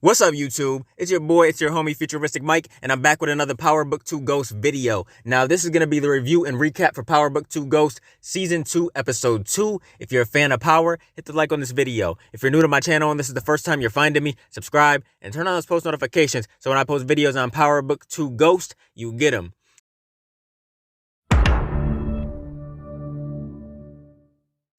What's up, YouTube? It's your boy, it's your homie, FuturisticMike, and I'm back with another Power Book 2 Ghost video. Now, this is going to be the review and recap for Power Book 2 Ghost Season 2, Episode 2. If you're a fan of Power, hit the like on this video. If you're new to my channel and this is the first time you're finding me, subscribe and turn on those post notifications so when I post videos on Power Book 2 Ghost, you get them.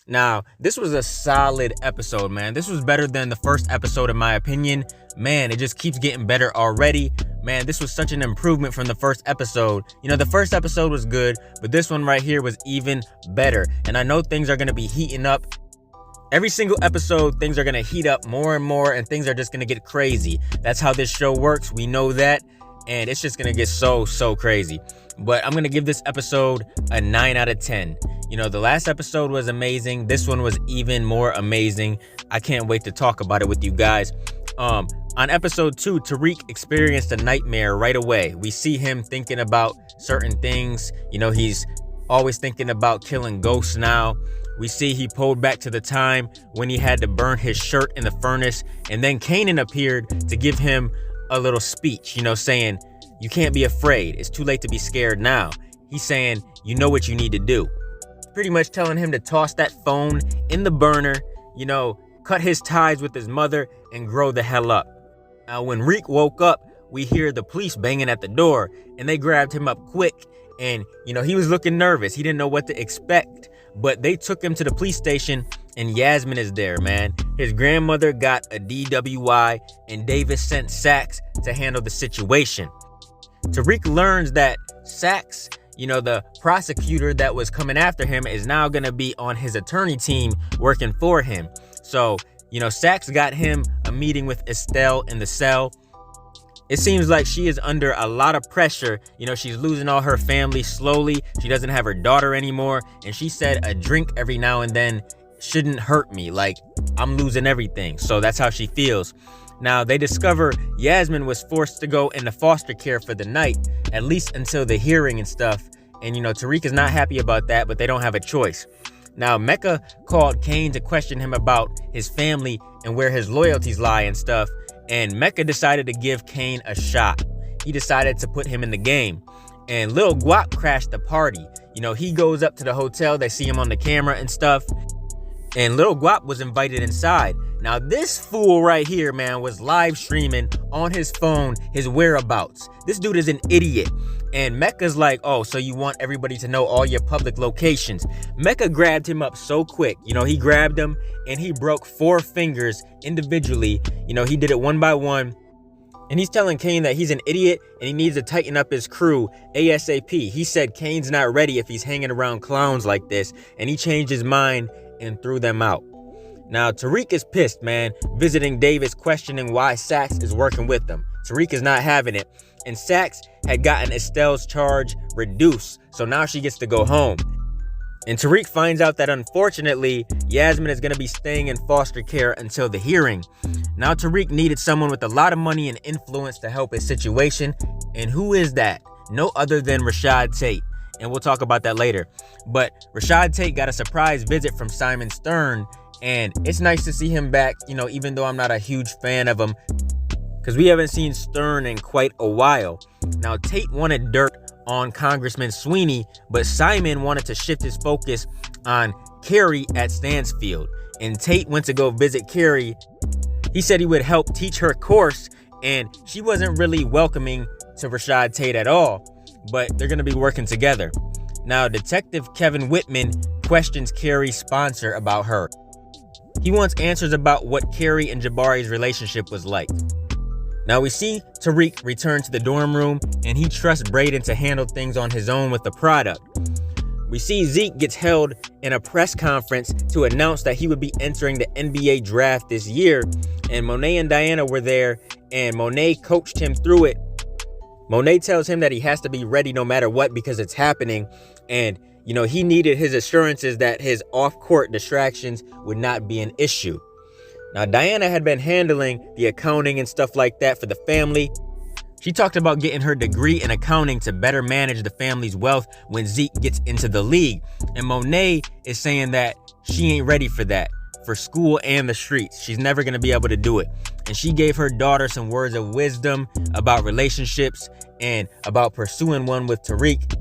Now, this was a solid episode, man. This was better than the first episode, in my opinion. Man, it just keeps getting better already. Man, this was such an improvement from the first episode. You know, the first episode was good, but this one right here was even better. And I know things are going to be heating up. Every single episode, things are going to heat up more and more, and things are just going to get crazy. That's how this show works. We know that. And it's just going to get so crazy. But I'm going to give this episode a 9 out of 10. You know, the last episode was amazing. This one was even more amazing. I can't wait to talk about it with you guys. On episode 2, Tariq experienced a nightmare right away. We see him thinking about certain things. You know, he's always thinking about killing ghosts now. We see he pulled back to the time when he had to burn his shirt in the furnace. And then Kanan appeared to give him a little speech, you know, saying, you can't be afraid. It's too late to be scared now. He's saying, you know what you need to do. Pretty much telling him to toss that phone in the burner, you know, cut his ties with his mother and grow the hell up. Now, when Reek woke up, we hear the police banging at the door and they grabbed him up quick. And, you know, he was looking nervous. He didn't know what to expect, but they took him to the police station and Yasmin is there, man. His grandmother got a DWI and Davis sent Sax to handle the situation. Tariq learns that Sax, you know, the prosecutor that was coming after him, is now going to be on his attorney team working for him. So, you know, Sax got him a meeting with Estelle in the cell. It seems like she is under a lot of pressure. You know, she's losing all her family slowly. She doesn't have her daughter anymore. And she said a drink every now and then shouldn't hurt me. Like, I'm losing everything. So that's how she feels. Now, they discover Yasmin was forced to go into foster care for the night, at least until the hearing and stuff. And, you know, Tariq is not happy about that, but they don't have a choice. Now, Mecca called Kane to question him about his family and where his loyalties lie and stuff. And Mecca decided to give Kane a shot. He decided to put him in the game. And Lil Guap crashed the party. You know, he goes up to the hotel. They see him on the camera and stuff. And Lil Guap was invited inside. Now, this fool right here, man, was live streaming on his phone his whereabouts. This dude is an idiot. And Mecca's like, oh, so you want everybody to know all your public locations. Mecca grabbed him up so quick. You know, he grabbed him and he broke 4 fingers individually. You know, he did it one by one. And he's telling Kane that he's an idiot and he needs to tighten up his crew ASAP. He said Kane's not ready if he's hanging around clowns like this. And he changed his mind and threw them out. Now, Tariq is pissed, man, visiting Davis, questioning why Sax is working with them. Tariq is not having it. And Sax had gotten Estelle's charge reduced, so now she gets to go home. And Tariq finds out that, unfortunately, Yasmin is going to be staying in foster care until the hearing. Now, Tariq needed someone with a lot of money and influence to help his situation. And who is that? No other than Rashad Tate. And we'll talk about that later. But Rashad Tate got a surprise visit from Simon Stern. And it's nice to see him back, you know, even though I'm not a huge fan of him, because we haven't seen Stern in quite a while. Now, Tate wanted dirt on Congressman Sweeney, but Simon wanted to shift his focus on Carrie at Stansfield. And Tate went to go visit Carrie. He said he would help teach her course, and she wasn't really welcoming to Rashad Tate at all, but they're going to be working together. Now, Detective Kevin Whitman questions Carrie's sponsor about her. He wants answers about what Carrie and Jabari's relationship was like. Now, we see Tariq return to the dorm room and he trusts Brayden to handle things on his own with the product. We see Zeke gets held in a press conference to announce that he would be entering the NBA draft this year. And Monet and Diana were there and Monet coached him through it. Monet tells him that he has to be ready no matter what because it's happening. And, you know, he needed his assurances that his off-court distractions would not be an issue. Now, Diana had been handling the accounting and stuff like that for the family. She talked about getting her degree in accounting to better manage the family's wealth when Zeke gets into the league. And Monet is saying that she ain't ready for that, for school and the streets. She's never going to be able to do it. and she gave her daughter some words of wisdom about relationships and about pursuing one with Tariq.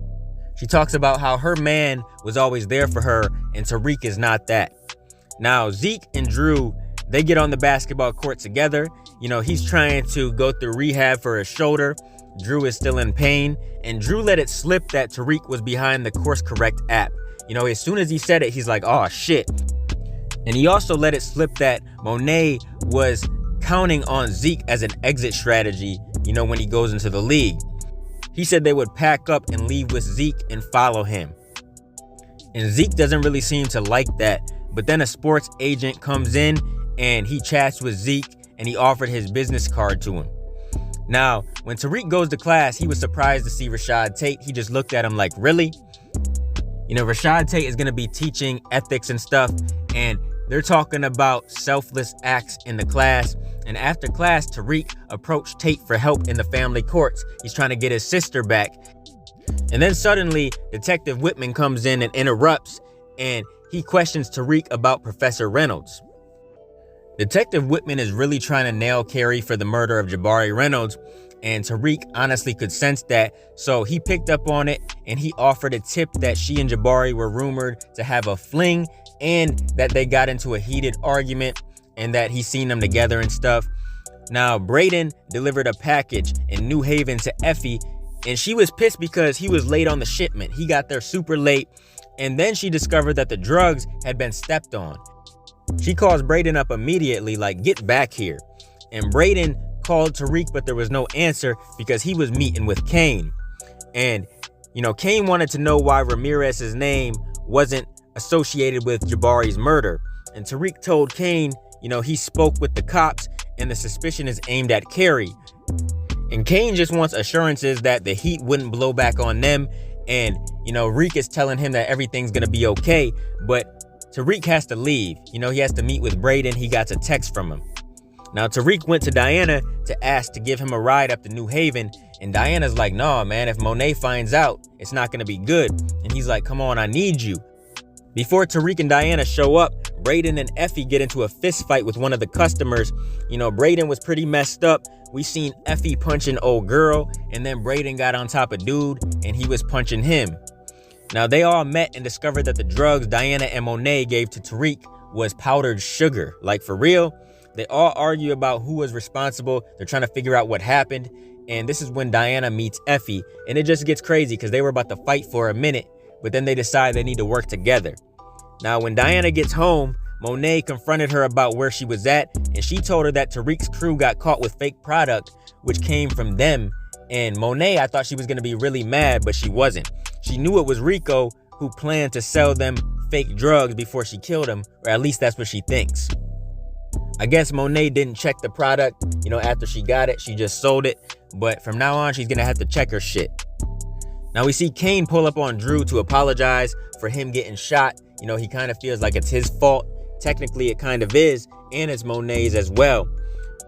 She talks about how her man was always there for her and Tariq is not that. Now, Zeke and Drew, they get on the basketball court together. He's trying to go through rehab for his shoulder. Drew is still in pain, and Drew let it slip that Tariq was behind the Course Correct app. As soon as he said it, he's like, oh shit. And he also let it slip that Monet was counting on Zeke as an exit strategy, when he goes into the league. He said they would pack up and leave with Zeke and follow him. And Zeke doesn't really seem to like that, but then a sports agent comes in and he chats with Zeke and he offered his business card to him. Now, when Tariq goes to class, he was surprised to see Rashad Tate. He just looked at him like, really? Rashad Tate is going to be teaching ethics and stuff, and they're talking about selfless acts in the class. And after class, Tariq approached Tate for help in the family courts. He's trying to get his sister back. And then suddenly, Detective Whitman comes in and interrupts, and he questions Tariq about Professor Reynolds. Detective Whitman is really trying to nail Carrie for the murder of Jabari Reynolds, and Tariq honestly could sense that, so he picked up on it and he offered a tip that she and Jabari were rumored to have a fling and that they got into a heated argument and that he's seen them together and stuff. Now, Braden delivered a package in New Haven to Effie, and she was pissed because he was late on the shipment. He got there super late, and then she discovered that the drugs had been stepped on. She calls Braden up immediately, like, get back here. And Braden called Tariq, but there was no answer because he was meeting with Kane. And, Kane wanted to know why Ramirez's name wasn't associated with Jabari's murder. And Tariq told Kane, he spoke with the cops and the suspicion is aimed at Carrie. And Kane just wants assurances that the heat wouldn't blow back on them. And, Reek is telling him that everything's going to be okay, but Tariq has to leave. He has to meet with Braden. He got a text from him. Now, Tariq went to Diana to ask to give him a ride up to New Haven. And Diana's like, nah, man, if Monet finds out, it's not going to be good. And he's like, come on, I need you. Before Tariq and Diana show up, Braden and Effie get into a fist fight with one of the customers. Braden was pretty messed up. We seen Effie punching old girl, and then Braden got on top of dude, and he was punching him. Now, they all met and discovered that the drugs Diana and Monet gave to Tariq was powdered sugar. Like, for real. They all argue about who was responsible. They're trying to figure out what happened. And this is when Diana meets Effie. And it just gets crazy because they were about to fight for a minute, but then they decide they need to work together. Now, when Diana gets home, Monet confronted her about where she was at, and she told her that Tariq's crew got caught with fake product, which came from them. And Monet, I thought she was going to be really mad, but she wasn't. She knew it was Rico who planned to sell them fake drugs before she killed him, or at least that's what she thinks. I guess Monet didn't check the product, after she got it, she just sold it. But from now on, she's going to have to check her shit. Now we see Kane pull up on Drew to apologize for him getting shot. He kind of feels like it's his fault. Technically, it kind of is, and it's Monet's as well.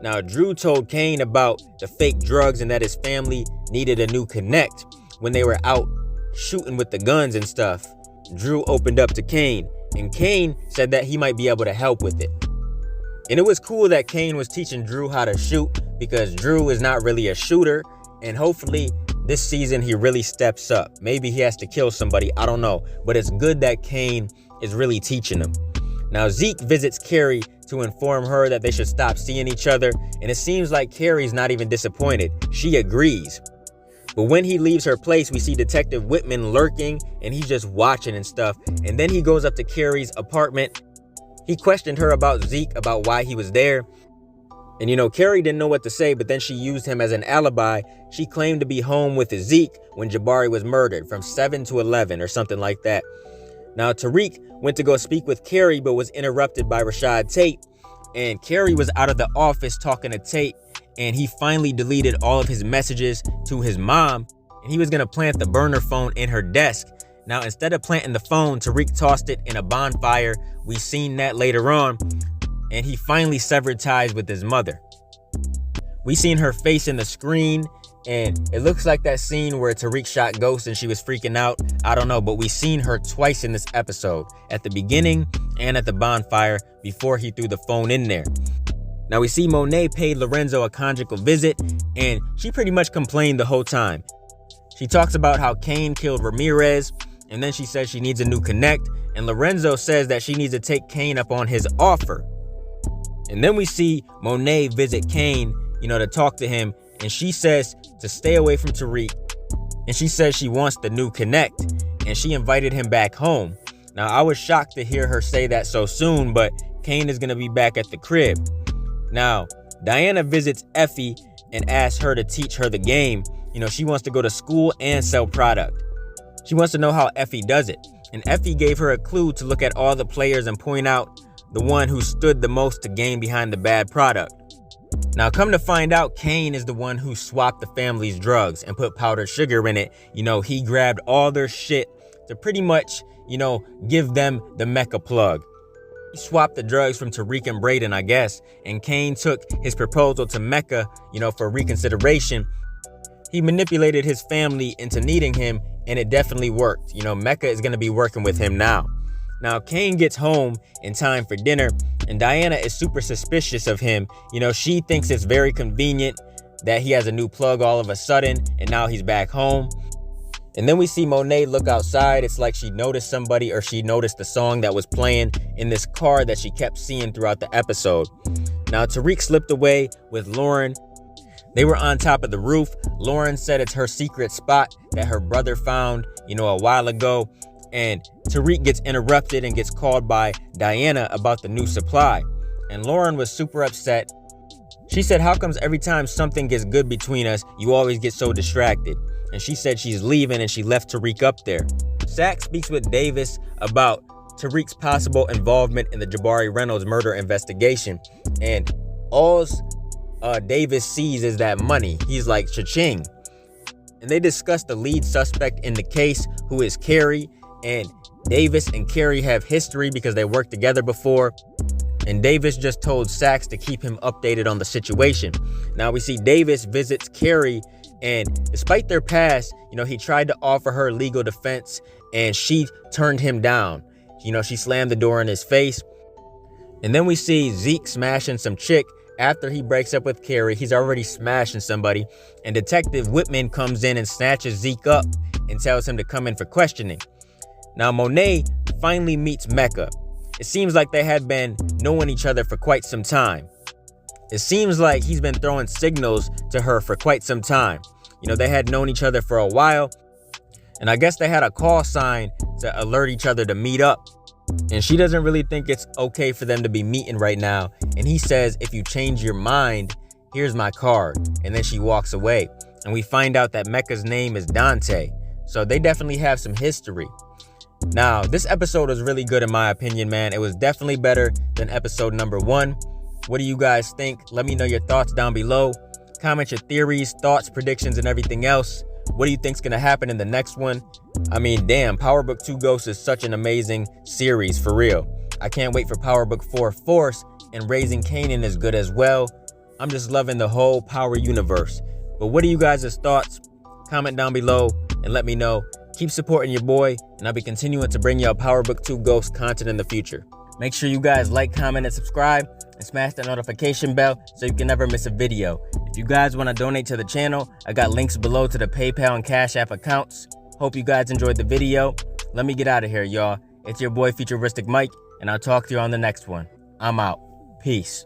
Now, Drew told Kane about the fake drugs and that his family needed a new connect when they were out shooting with the guns and stuff. Drew opened up to Kane, and Kane said that he might be able to help with it. And it was cool that Kane was teaching Drew how to shoot because Drew is not really a shooter, and hopefully this season he really steps up. Maybe he has to kill somebody, I don't know, but it's good that Kane is really teaching him. Now, Zeke visits Carrie to inform her that they should stop seeing each other, and it seems like Carrie's not even disappointed. She agrees. But when he leaves her place, we see Detective Whitman lurking, and he's just watching and stuff. And then he goes up to Carrie's apartment. He questioned her about Zeke, about why he was there. And Carrie didn't know what to say, but then she used him as an alibi. She claimed to be home with Zeke when Jabari was murdered, from 7 to 11 or something like that. Now, Tariq went to go speak with Carrie, but was interrupted by Rashad Tate. And Carrie was out of the office talking to Tate, and he finally deleted all of his messages to his mom, and he was going to plant the burner phone in her desk. Now, instead of planting the phone, Tariq tossed it in a bonfire. We seen that later on, and he finally severed ties with his mother. We seen her face in the screen, and it looks like that scene where Tariq shot Ghost and she was freaking out. I don't know, but we seen her twice in this episode, at the beginning and at the bonfire before he threw the phone in there. Now we see Monet paid Lorenzo a conjugal visit, and she pretty much complained the whole time. She talks about how Kane killed Ramirez, and then she says she needs a new connect, and Lorenzo says that she needs to take Kane up on his offer. And then we see Monet visit Kane, to talk to him, and she says to stay away from Tariq, and she says she wants the new connect, and she invited him back home. Now, I was shocked to hear her say that so soon, but Kane is going to be back at the crib. Now, Diana visits Effie and asks her to teach her the game. She wants to go to school and sell product. She wants to know how Effie does it. And Effie gave her a clue to look at all the players and point out the one who stood the most to gain behind the bad product. Now, come to find out, Kane is the one who swapped the family's drugs and put powdered sugar in it. He grabbed all their shit to pretty much, give them the Mecca plug. He swapped the drugs from Tariq and Braden, I guess, and Kane took his proposal to Mecca, for reconsideration. He manipulated his family into needing him, and it definitely worked. Mecca is going to be working with him now. Now, Kane gets home in time for dinner, and Diana is super suspicious of him. She thinks it's very convenient that he has a new plug all of a sudden, and now he's back home. And then we see Monet look outside. It's like she noticed somebody, or she noticed the song that was playing in this car that she kept seeing throughout the episode. Now, Tariq slipped away with Lauren. They were on top of the roof. Lauren said it's her secret spot that her brother found, a while ago. And Tariq gets interrupted and gets called by Diana about the new supply. And Lauren was super upset. She said, "How comes every time something gets good between us, you always get so distracted?" And she said she's leaving, and she left Tariq up there. Zach speaks with Davis about Tariq's possible involvement in the Jabari Reynolds murder investigation. And all Davis sees is that money. He's like, cha-ching. And they discuss the lead suspect in the case, who is Carrie. And Davis and Carrie have history because they worked together before. And Davis just told Sax to keep him updated on the situation. Now we see Davis visits Carrie, and despite their past, he tried to offer her legal defense, and she turned him down. She slammed the door in his face. And then we see Zeke smashing some chick. After he breaks up with Carrie, he's already smashing somebody, and Detective Whitman comes in and snatches Zeke up and tells him to come in for questioning. Now, Monet finally meets Mecca. It seems like they had been knowing each other for quite some time. It seems like he's been throwing signals to her for quite some time. They had known each other for a while, and I guess they had a call sign to alert each other to meet up. And she doesn't really think it's okay for them to be meeting right now. And he says, "If you change your mind, here's my card." And then she walks away. And we find out that Mecca's name is Dante. So they definitely have some history. Now, this episode was really good in my opinion, man. It was definitely better than episode number 1. What do you guys think? Let me know your thoughts down below. Comment your theories, thoughts, predictions, and everything else. What do you think's gonna happen in the next one? I mean, damn, Power Book 2 Ghosts is such an amazing series, for real. I can't wait for Power Book 4 Force, and Raising Kanan is good as well. I'm just loving the whole Power universe. But what are you guys' thoughts? Comment down below and let me know. Keep supporting your boy, and I'll be continuing to bring y'all Power Book 2 Ghost content in the future. Make sure you guys like, comment, and subscribe, and smash that notification bell so you can never miss a video. If you guys want to donate to the channel, I got links below to the PayPal and Cash App accounts. Hope you guys enjoyed the video. Let me get out of here, y'all. It's your boy, FuturisticMike, and I'll talk to you on the next one. I'm out. Peace.